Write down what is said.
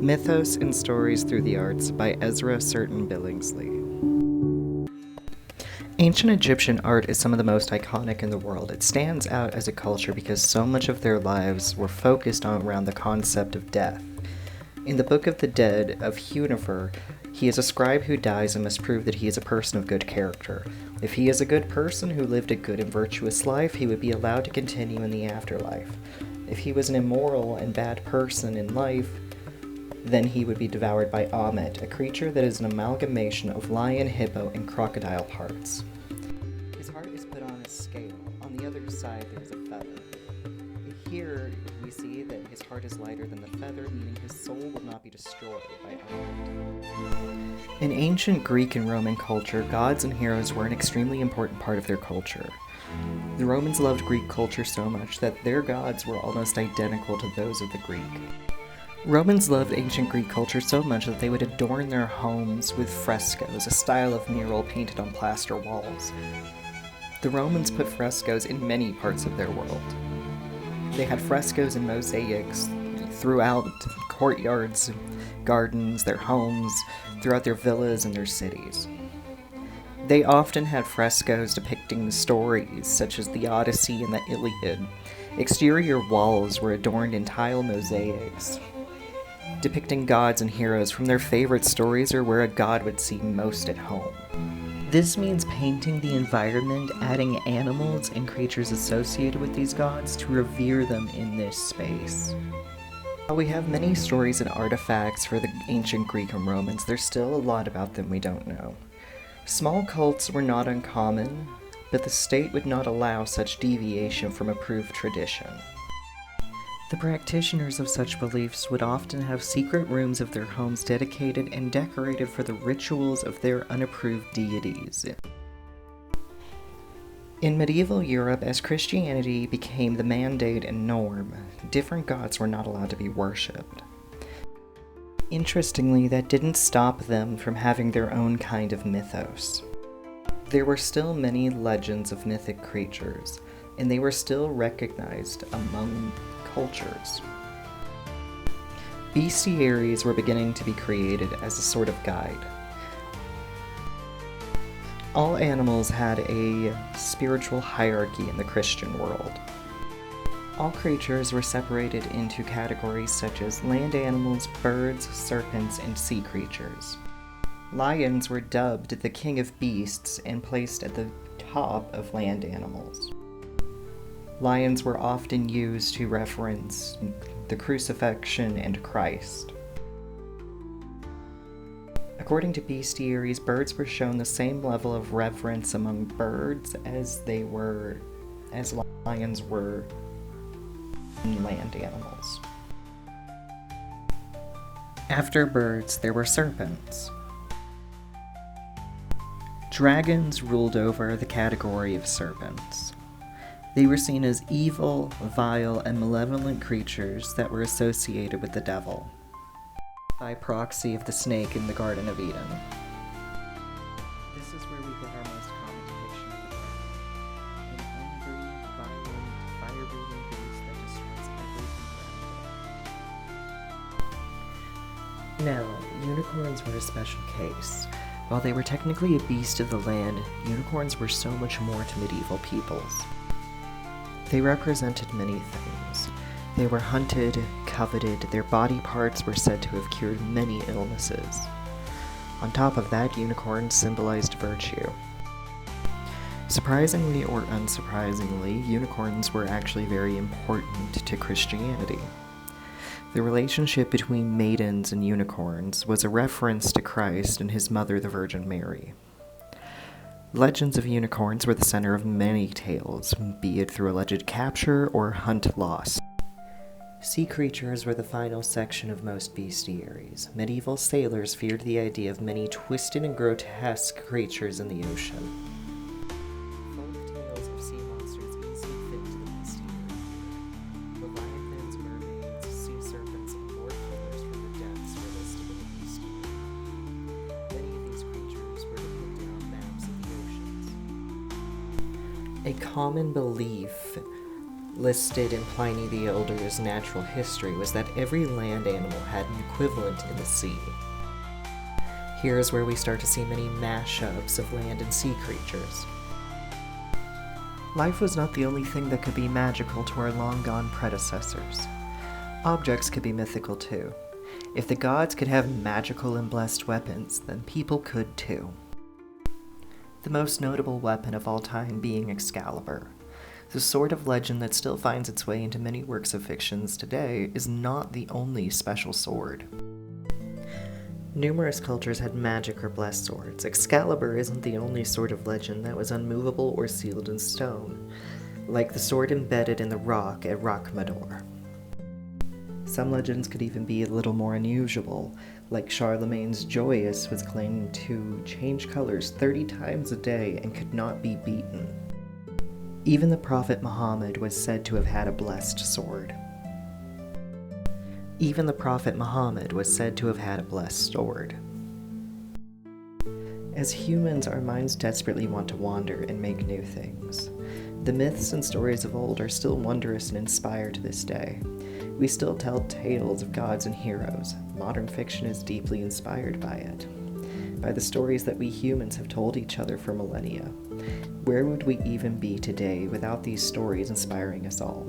Mythos and Stories Through the Arts by Ezra Certain Billingsley. Ancient Egyptian art is some of the most iconic in the world. It stands out as a culture because so much of their lives were focused on around the concept of death. In the Book of the Dead of Hunefer, he is a scribe who dies and must prove that he is a person of good character. If he is a good person who lived a good and virtuous life, he would be allowed to continue in the afterlife. If he was an immoral and bad person in life, then he would be devoured by Amet, a creature that is an amalgamation of lion, hippo, and crocodile parts. His heart is put on a scale. On the other side, there is a feather. Here, we see that his heart is lighter than the feather, meaning his soul will not be destroyed by Amet. In ancient Greek and Roman culture, gods and heroes were an extremely important part of their culture. The Romans loved Greek culture so much that their gods were almost identical to those of the Greek. Romans loved ancient Greek culture so much that they would adorn their homes with frescoes, a style of mural painted on plaster walls. The Romans put frescoes in many parts of their world. They had frescoes and mosaics throughout courtyards, gardens, their homes, throughout their villas and their cities. They often had frescoes depicting stories such as the Odyssey and the Iliad. Exterior walls were adorned in tile mosaics, depicting gods and heroes from their favorite stories or where a god would seem most at home. This means painting the environment, adding animals and creatures associated with these gods to revere them in this space. While we have many stories and artifacts for the ancient Greek and Romans, there's still a lot about them we don't know. Small cults were not uncommon, but the state would not allow such deviation from approved tradition. The practitioners of such beliefs would often have secret rooms of their homes dedicated and decorated for the rituals of their unapproved deities. In medieval Europe, as Christianity became the mandate and norm, different gods were not allowed to be worshipped. Interestingly, that didn't stop them from having their own kind of mythos. There were still many legends of mythic creatures, and they were still recognized among cultures. Bestiaries were beginning to be created as a sort of guide. All animals had a spiritual hierarchy in the Christian world. All creatures were separated into categories such as land animals, birds, serpents, and sea creatures. Lions were dubbed the king of beasts and placed at the top of land animals. Lions were often used to reference the crucifixion and Christ. According to bestiaries, birds were shown the same level of reverence among birds as lions were in land animals. After birds, there were serpents. Dragons ruled over the category of serpents. They were seen as evil, vile, and malevolent creatures that were associated with the devil, by proxy of the snake in the Garden of Eden. This is where we get our most common depiction of the dragon, an angry, violent, fire-breathing beast that destroys everything around it. Now, unicorns were a special case. While they were technically a beast of the land, unicorns were so much more to medieval peoples. They represented many things. They were hunted, coveted, their body parts were said to have cured many illnesses. On top of that, unicorns symbolized virtue. Surprisingly or unsurprisingly, unicorns were actually very important to Christianity. The relationship between maidens and unicorns was a reference to Christ and his mother, the Virgin Mary. Legends of unicorns were the center of many tales, be it through alleged capture or hunt loss. Sea creatures were the final section of most bestiaries. Medieval sailors feared the idea of many twisted and grotesque creatures in the ocean. Folk tales of sea monsters easily fit into the bestiary. Leviathans, mermaids, sea serpents, and lord killers from the depths were listed in the bestiary. Many of these creatures were depicted on maps of the oceans. A common belief Listed in Pliny the Elder's natural history was that every land animal had an equivalent in the sea. Here's where we start to see many mashups of land and sea creatures. Life was not the only thing that could be magical to our long-gone predecessors. Objects could be mythical too. If the gods could have magical and blessed weapons, then people could too. The most notable weapon of all time being Excalibur. The sword of legend that still finds its way into many works of fictions today is not the only special sword. Numerous cultures had magic or blessed swords. Excalibur isn't the only sword of legend that was unmovable or sealed in stone, like the sword embedded in the rock at Rocmador. Some legends could even be a little more unusual, like Charlemagne's Joyous was claimed to change colors 30 times a day and could not be beaten. Even the Prophet Muhammad was said to have had a blessed sword. As humans, our minds desperately want to wander and make new things. The myths and stories of old are still wondrous and inspire to this day. We still tell tales of gods and heroes. Modern fiction is deeply inspired by it, by the stories that we humans have told each other for millennia. Where would we even be today without these stories inspiring us all?